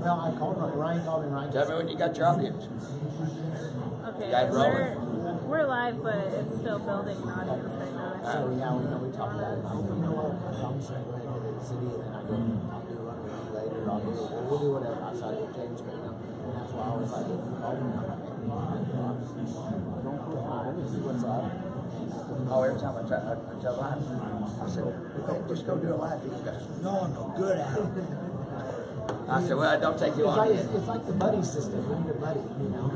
Well, I called Ryan. Called me Ryan. Tell me when you got your audience. Okay, You guys rolling? we're live, but it's still building an audience right now. So yeah, we talked about it. You know what? I'm just gonna go ahead and go to the city, and then I'll do a run with you later. We'll do whatever outside of James, you know. And that's why I was like, call me. I'm just don't quit. Let me see what's up. Oh, every time I tell live, I said, hey, just go do a live feed. No, I'm no good at it. I said, well, don't take you on. It's like the buddy system. We need a buddy, you know.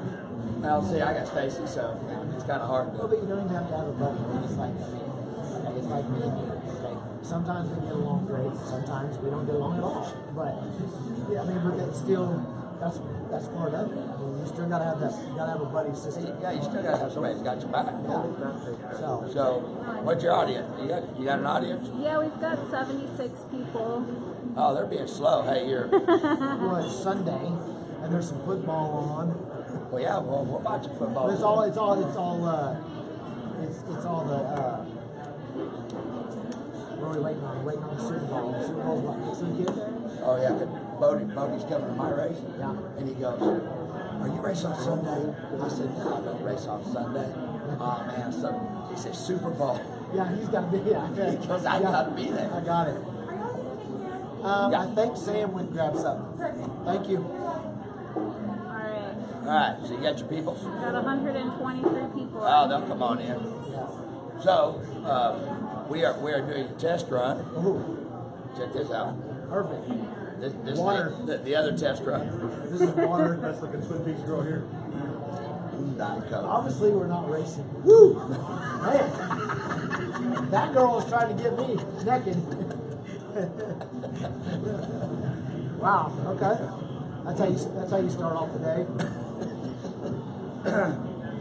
Well, see, I got Stacy, so it's kind of hard. No, but you don't even have to have a buddy. It's like, okay, it's like me and you. Okay, sometimes we get along great. Sometimes we don't get along at all. But yeah, I mean, but that's still that's part of it. I mean, you still gotta have that. You gotta have a buddy system. Yeah, you still gotta have somebody that's got your back. Yeah. So, what's your audience? You got an audience? Yeah, we've got 76 people. Oh, they're being slow. Hey, you're. Well, it's Sunday, and there's some football on. Well, yeah, well, we're watching football. But it's all the what are we waiting on? Waiting on the Super Bowl. The Super Bowl's what, next weekend? Oh, yeah. Bodie's coming to my race. Yeah. And he goes, are you racing on Sunday? I said, no, I don't race on Sunday. Oh, man. So he said, Super Bowl. Yeah, he's got to be. Yeah, Because I got to be there. I got it. I think Sam went and grabbed something. Thank you. All right, so you got your people? Got 123 people. Oh, they'll come on in. Yeah. So, we are doing a test run. Ooh, Check this out. perfect. This Water. is the other test run. This is water. That's like a Twin Peaks girl here. Diet Coke. Obviously, we're not racing. Woo! Man, that girl was trying to get me naked. Wow. Okay. That's how you start off the day.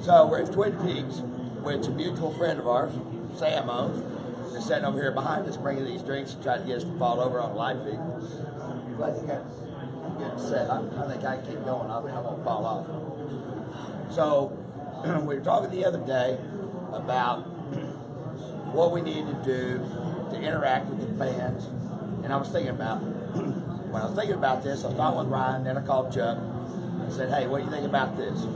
So we're at Twin Peaks, which a mutual friend of ours, Sam owns, is sitting over here behind us, bringing these drinks and trying to get us to fall over on the live feed. But I'm getting set. I think I can keep going. I won't fall off. So we were talking the other day about what we need to do to interact with the fans, and I was thinking about when I was thinking about this. I thought with Ryan, then I called Chuck and said, "Hey, what do you think about this?"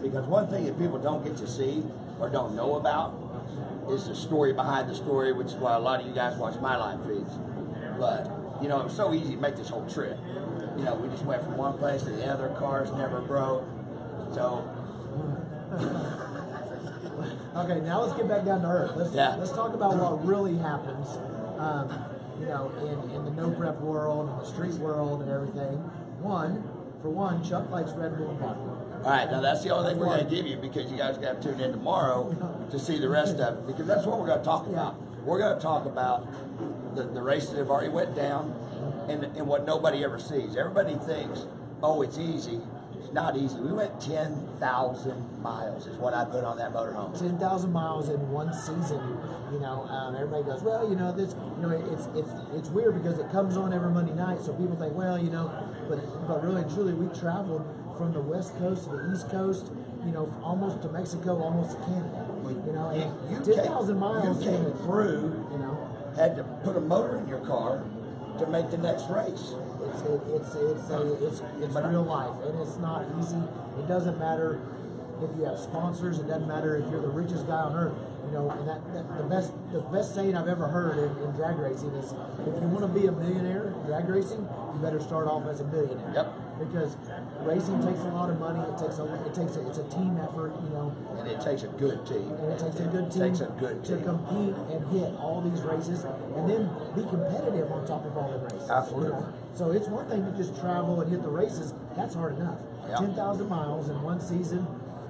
Because one thing that people don't get to see or don't know about is the story behind the story, which is why a lot of you guys watch my live feeds. But, you know, it was so easy to make this whole trip. You know, we just went from one place to the other, cars never broke. So. Okay, now let's get back down to earth. Let's talk about what really happens, you know, in the no prep world, in the street world, and everything. For one, Chuck likes Red Bull and vodka. All right, now that's the only thing we're going to give you because you guys got to tune in tomorrow to see the rest of it, because that's what we're going to talk about. We're going to talk about the races that have already went down and what nobody ever sees. Everybody thinks, oh, it's easy. It's not easy. We went 10,000 miles is what I put on that motorhome. 10,000 miles in one season. You know, everybody goes, well, you know, this, you know, it's weird because it comes on every Monday night, so people think, well, you know, but really and truly, we traveled from the West Coast to the East Coast, you know, almost to Mexico, almost to Canada. You know, and 10,000 miles. You came through, you know, had to put a motor in your car to make the next race. It's real life, and it's not easy. It doesn't matter if you have sponsors. It doesn't matter if you're the richest guy on earth. You know, and the best saying I've ever heard in drag racing is, if you want to be a millionaire drag racing, you better start off as a billionaire. Yep. Because racing takes a lot of money. It's a team effort. You know. And it takes a good team. And it takes a good team. To compete and hit all these races, and then be competitive on top of all the races. Absolutely. You know? So it's one thing to just travel and hit the races. That's hard enough. Yep. 10,000 miles in one season.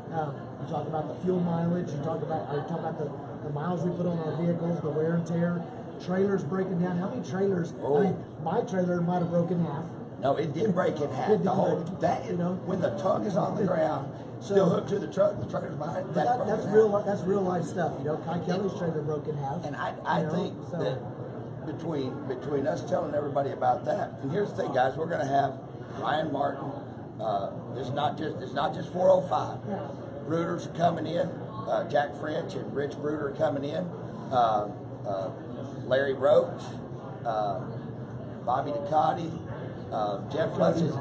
You talk about the fuel mileage. You talk about the miles we put on our vehicles, the wear and tear. Trailers breaking down. How many trailers? Oh. I mean, my trailer might have broken half. No, it did break in half. It did break, You know, when the tug is on the ground, still hooked to the truck, the trailer's behind. That's real life stuff. You know, Kai Kelly's trailer broke in half. And I think that between us telling everybody about that, and here's the thing, guys, we're going to have Ryan Martin. It's not just 405. Bruters are coming in. Jack French and Rich Bruder are coming in. Larry Roach, Bobby Ducati, Jeff Lutz is.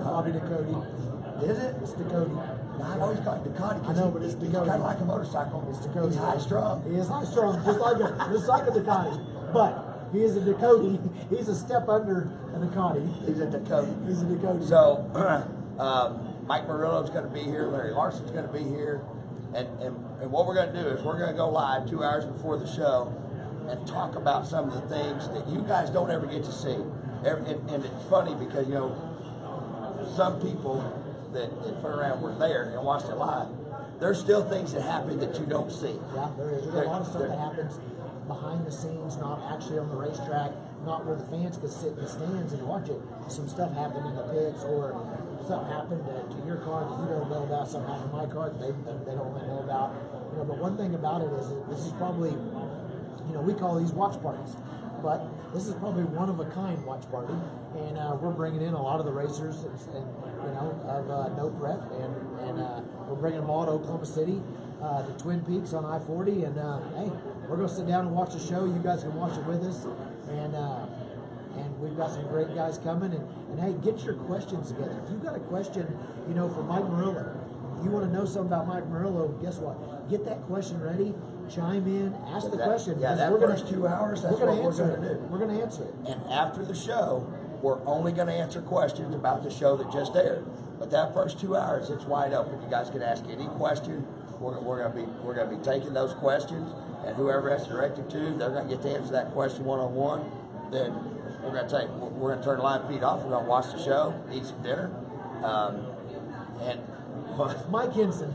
Bobby Ducati. Is it? It's Ducati. No, I've always called it Ducati. I know, but it's He's Ducati. kind of like a motorcycle. It's Ducati. He's high strung. He is high strung, just like a Ducati. But he is a Ducati. He's a step under a Ducati. He's a Ducati. He's a Ducati. So, Mike Murillo's going to be here. Larry Larson's going to be here. And what we're going to do is we're going to go live 2 hours before the show and talk about some of the things that you guys don't ever get to see. And it's funny because, you know, some people that put around were there and watched it live, there's still things that happen that you don't see. Yeah, there is. There's a lot of stuff that happens behind the scenes, not actually on the racetrack, not where the fans could sit in the stands and watch it. Some stuff happened in the pits, or something happened to your car that you don't know about, something happened to my car that they don't know about. You know, but one thing about it is that this is probably, you know, we call these watch parties, but this is probably one of a kind watch party, and we're bringing in a lot of the racers and you know, of No Prep, and we're bringing them all to Oklahoma City, to Twin Peaks on I-40, and hey, we're gonna sit down and watch the show. You guys can watch it with us, and we've got some great guys coming, and hey, get your questions together. If you've got a question, you know, for Mike Murillo, you want to know something about Mike Murillo, guess what? Get that question ready, chime in, ask the question. Yeah, that first 2 hours, that's what we're going to do. We're going to answer it. And after the show, we're only going to answer questions about the show that just aired. But that first 2 hours, it's wide open. You guys can ask any question. We're going to be taking those questions, and whoever that's directed to, they're going to get to answer that question one-on-one. Then we're going to turn the live feed off. We're going to watch the show, eat some dinner, and. Mike Henson.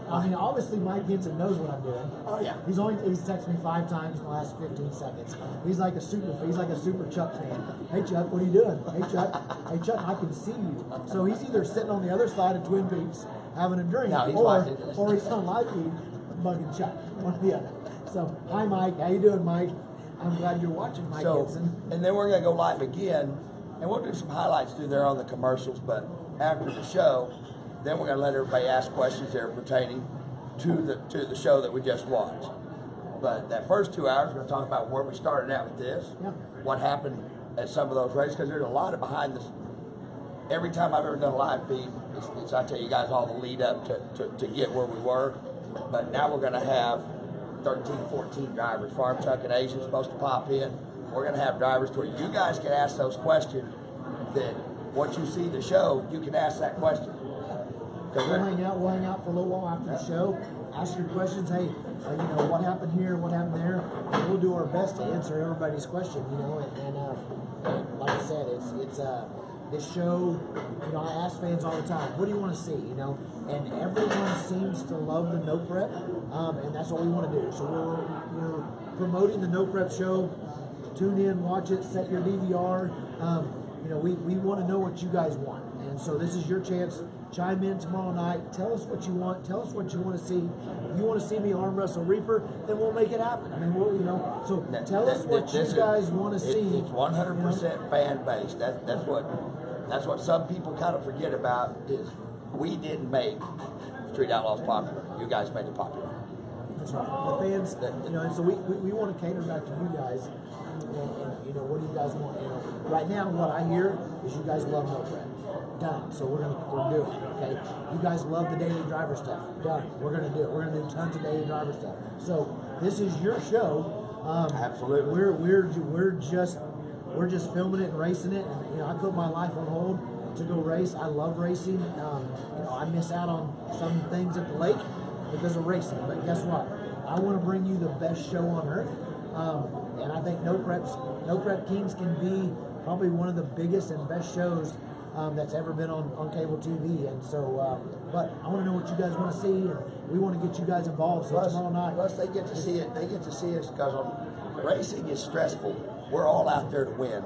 I mean, obviously Mike Henson knows what I'm doing. Oh yeah. He's texted me 5 times in the last 15 seconds. He's like a super Chuck fan. Hey Chuck, what are you doing? Hey Chuck, I can see you. So he's either sitting on the other side of Twin Peaks having a drink, or he's on live feed bugging Chuck. One or the other. So hi Mike, how you doing, Mike? I'm glad you're watching, Mike Henson. And then we're going to go live again, and we'll do some highlights through there on the commercials. But after the show, then we're going to let everybody ask questions that are pertaining to the show that we just watched. But that first 2 hours, we're going to talk about where we started out with this, what happened at some of those races, because there's a lot of behind this. Every time I've ever done a live feed, it's I tell you guys all the lead up to get where we were. But now we're going to have 13, 14 drivers. Farm Chuck and Asian's supposed to pop in. We're going to have drivers to where you guys can ask those questions that once you see the show, you can ask that question. We'll hang out for a little while after the show. Ask your questions. Hey, you know, what happened here? What happened there? And we'll do our best to answer everybody's question. You know, and like I said, it's this show. You know, I ask fans all the time, what do you want to see? You know, and everyone seems to love the No Prep, and that's what we want to do. So we're promoting the No Prep show. Tune in, watch it, set your DVR. You know, we want to know what you guys want, and so this is your chance. Chime in tomorrow night. Tell us what you want. Tell us what you want to see. If you want to see me arm wrestle Reaper, then we'll make it happen. I mean, you know. So tell us what you guys want to see. It's 100% fan based. That's what some people kind of forget about is we didn't make Street Outlaws popular. You guys made it popular. That's right. The fans, you know, and so we want to cater back to you guys. And you know, what do you guys want? You know, right now, what I hear is you guys love No Prep. Done. So we're doing it. Okay. You guys love the daily driver stuff. Done. We're gonna do it. We're gonna do tons of daily driver stuff. So this is your show. Absolutely. We're just filming it and racing it. And you know, I put my life on hold to go race. I love racing. You know, I miss out on some things at the lake because of racing. But guess what? I want to bring you the best show on earth. And I think No Prep Kings can be probably one of the biggest and best shows that's ever been on cable TV. And so, but I want to know what you guys want to see, and we want to get you guys involved. So tomorrow night, plus they get to see it. They get to see us because racing is stressful. We're all out there to win.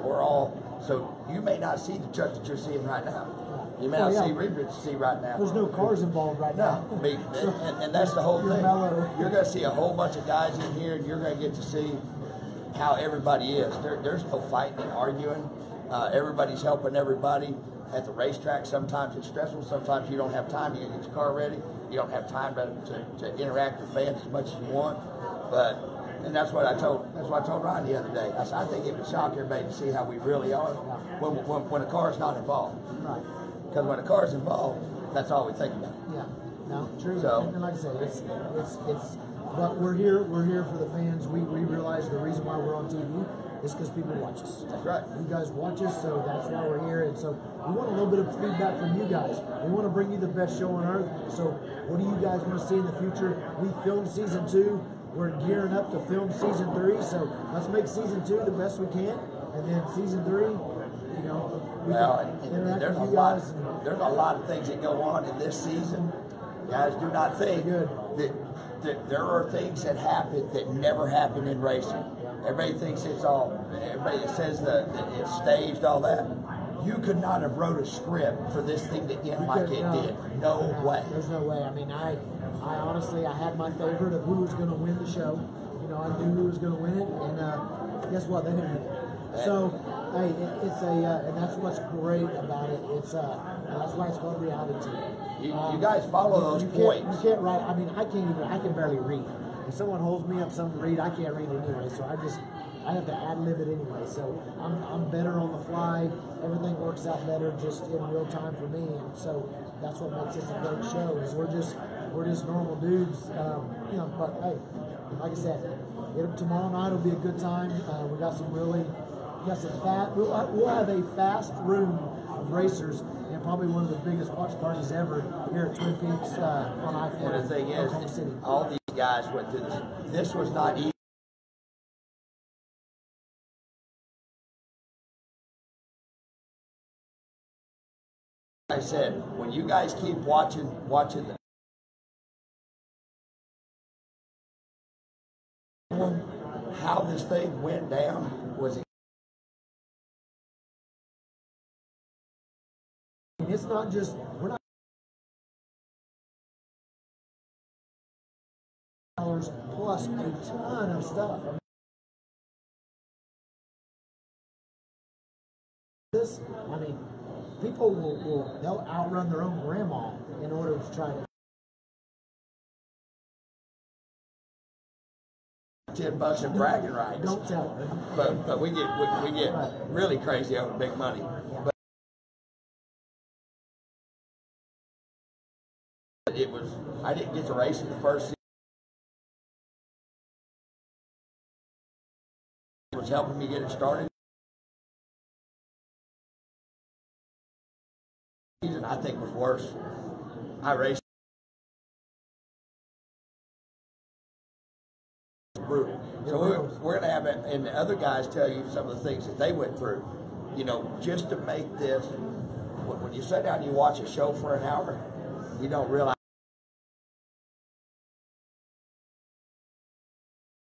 So you may not see the truck that you're seeing right now. You may not see Reaper to see right now. There's no cars involved right now. And that's the whole thing. Mellow. You're going to see a whole bunch of guys in here, and you're going to get to see how everybody is. There's no fighting and arguing. Everybody's helping everybody. At the racetrack, sometimes it's stressful. Sometimes you don't have time to get your car ready. You don't have time to interact with fans as much as you want. But And that's what I told Ryan the other day. I said, I think it would shock everybody to see how we really are when a car's not involved. Right. Because when a car's involved, that's all we think about. Yeah. No, true. So, and like I said, it's but we're here for the fans. We realize the reason why we're on TV is because people watch us. That's right. You guys watch us, so that's why we're here. And so we want a little bit of feedback from you guys. We want to bring you the best show on earth. So what do you guys want to see in the future? We filmed season 2. We're gearing up to film season 3. So let's make season 2 the best we can, and then season 3, you know, we can interact there's with you guys. there's a lot of things that go on in this season. Guys, do not think that there are things that happen that never happen in racing. Everybody thinks everybody says that it's staged, all that. You could not have wrote a script for this thing to end like it did. No way. There's no way. I mean, I honestly, I had my favorite of who was going to win the show. You know, I knew who was going to win it, and guess what? They didn't win it. So, hey, and that's what's great about it. It's that's why it's called reality TV. You guys follow those points. You can't write. I mean, I can barely read. If someone holds me up something to read, I can't read it anyway. So I have to ad-lib it anyway. So I'm better on the fly. Everything works out better just in real time for me. And so that's what makes this a great show. Is we're just normal dudes. You know, but hey, like I said, tomorrow night will be a good time. We got some we'll have a fast room of racers and probably one of the biggest watch parties ever here at Twin Peaks on I-40. And the thing is, all these guys went through this. This was not easy. Like I said, when you guys keep watching how this thing went down was. It's not just, we're not plus a ton of stuff. I mean, people they'll outrun their own grandma in order to try to $10 in bragging rights. Don't tell her. But we get really crazy over big money. But I didn't get to race in the first season. It was helping me get it started. Season I think was worse. I raced brutal. So we're gonna have it, and the other guys tell you some of the things that they went through. You know, just to make this. When you sit down and you watch a show for an hour, you don't realize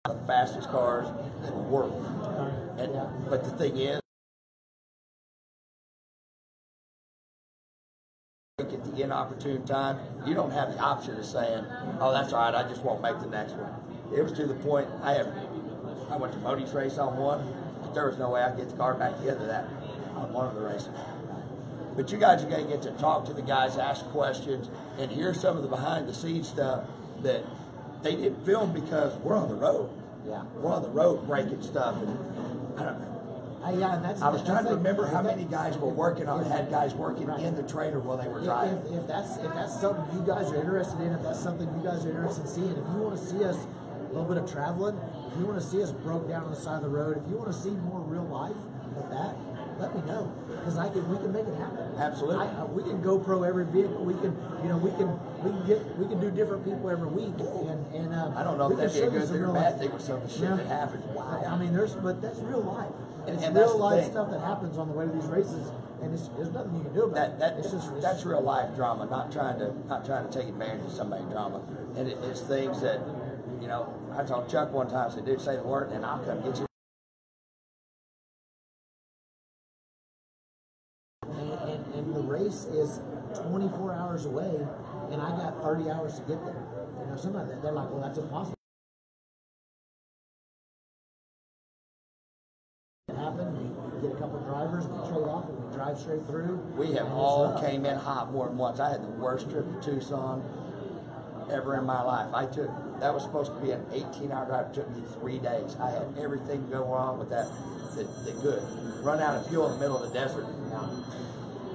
the fastest cars in the world. But the thing is, at the inopportune time, you don't have the option of saying, "Oh, that's all right. I just won't make the next one." It was to the point I went to Mody's race on one, but there was no way I'd get the car back together that on one of the races. But you guys are going to get to talk to the guys, ask questions, and hear some of the behind-the-scenes stuff that they didn't film because we're on the road. Yeah, we're on the road breaking stuff, and I don't know. I was trying to remember how many guys were working on. Had guys working in the trailer while they were driving. If that's something you guys are interested in, if that's something you guys are interested in seeing, if you want to see us a little bit of traveling, if you want to see us broke down on the side of the road, if you want to see more real life of that, let me know, because we can make it happen. Absolutely. We can GoPro every vehicle. We can do different people every week, and I don't know if that'd be a good thing or bad thing with some of the shit that happens. Wow. I mean, but that's real life. It's and real life stuff that happens on the way to these races, and there's nothing you can do about it. That's real life drama, not trying to take advantage of somebody's drama. And it's things that, you know, I told Chuck one time, I said, "Dude, say the word, and I'll come get you." And the race is 24 hours away, and I got 30 hours to get there. You know, sometimes they're like, "Well, that's impossible." We get a couple of drivers, we trade off, and we drive straight through. We have all came in hot more than once. I had the worst trip to Tucson ever in my life. That was supposed to be an 18-hour drive. It took me 3 days. I had everything go wrong with that could. Run out of fuel in the middle of the desert.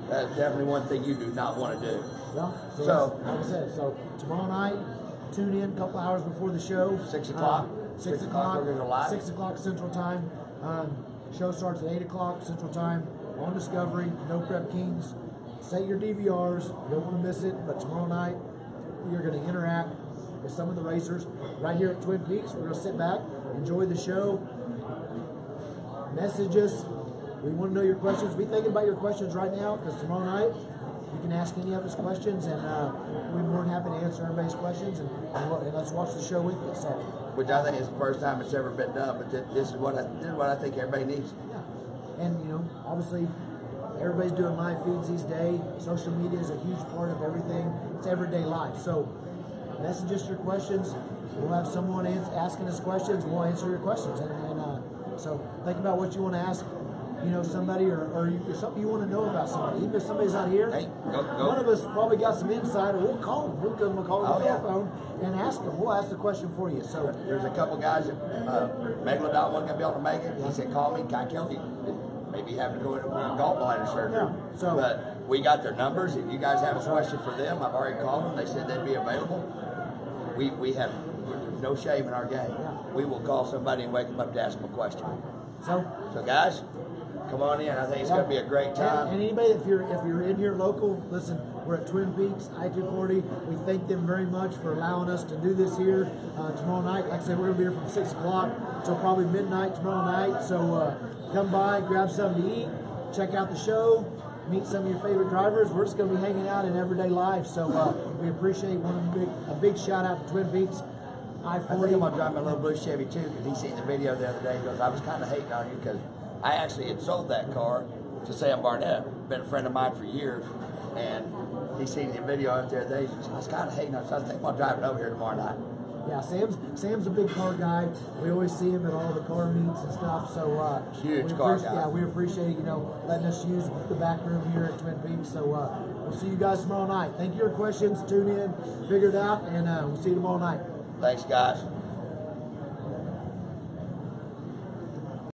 That's definitely one thing you do not want to do. Well, so like I said, so tomorrow night, tune in a couple hours before the show. 6 o'clock. 6 o'clock. We're gonna live. 6 o'clock Central Time. Show starts at 8 o'clock Central Time on Discovery. No Prep Kings. Set your DVRs. You don't want to miss it. But tomorrow night, you're going to interact with some of the racers right here at Twin Peaks. We're going to sit back, enjoy the show, message us. We want to know your questions. Be thinking about your questions right now, because tomorrow night you can ask any of us questions, and we're more than happy to answer everybody's questions, and let's watch the show with you. So, which I think is the first time it's ever been done, but this is what I think everybody needs. Yeah. And you know, obviously, everybody's doing live feeds these days. Social media is a huge part of everything. It's everyday life. So, message us your questions. We'll have someone asking us questions. We'll answer your questions, and so think about what you want to ask. You know, somebody or something you want to know about somebody. Even if somebody's not here, hey, go. One of us probably got some insight, or we'll call them. We'll give them a call on the telephone and ask them. We'll ask the question for you. So there's a couple guys that Megalodon wasn't gonna be able to make it. He said, "Call me." Kai Kelty maybe having to go into gallbladder surgery. Yeah, so, but we got their numbers. If you guys have a question for them, I've already called them. They said they'd be available. We have no shame in our game. Yeah. We will call somebody and wake them up to ask them a question. So guys, come on in. I think it's going to be a great time. And anybody, if you're in here local, listen, we're at Twin Peaks, I-240. We thank them very much for allowing us to do this here tomorrow night. Like I said, we're going to be here from 6 o'clock till probably midnight tomorrow night. So come by, grab something to eat, check out the show, meet some of your favorite drivers. We're just going to be hanging out in everyday life. So we appreciate a big shout out to Twin Peaks. I think I'm going to drive my little blue Chevy too, because he seen the video the other day. He goes, I was kind of hating on you because I actually had sold that car to Sam Barnett, been a friend of mine for years, and he seen the video out there today. He said, I was kind of hating on you, so I think I'm going to drive it over here tomorrow night. Yeah, Sam's a big car guy. We always see him at all the car meets and stuff. So huge car guy. Yeah, we appreciate letting us use the back room here at Twin Peaks. So we'll see you guys tomorrow night. Thank you for your questions. Tune in, figure it out, and we'll see you tomorrow night. Thanks, guys.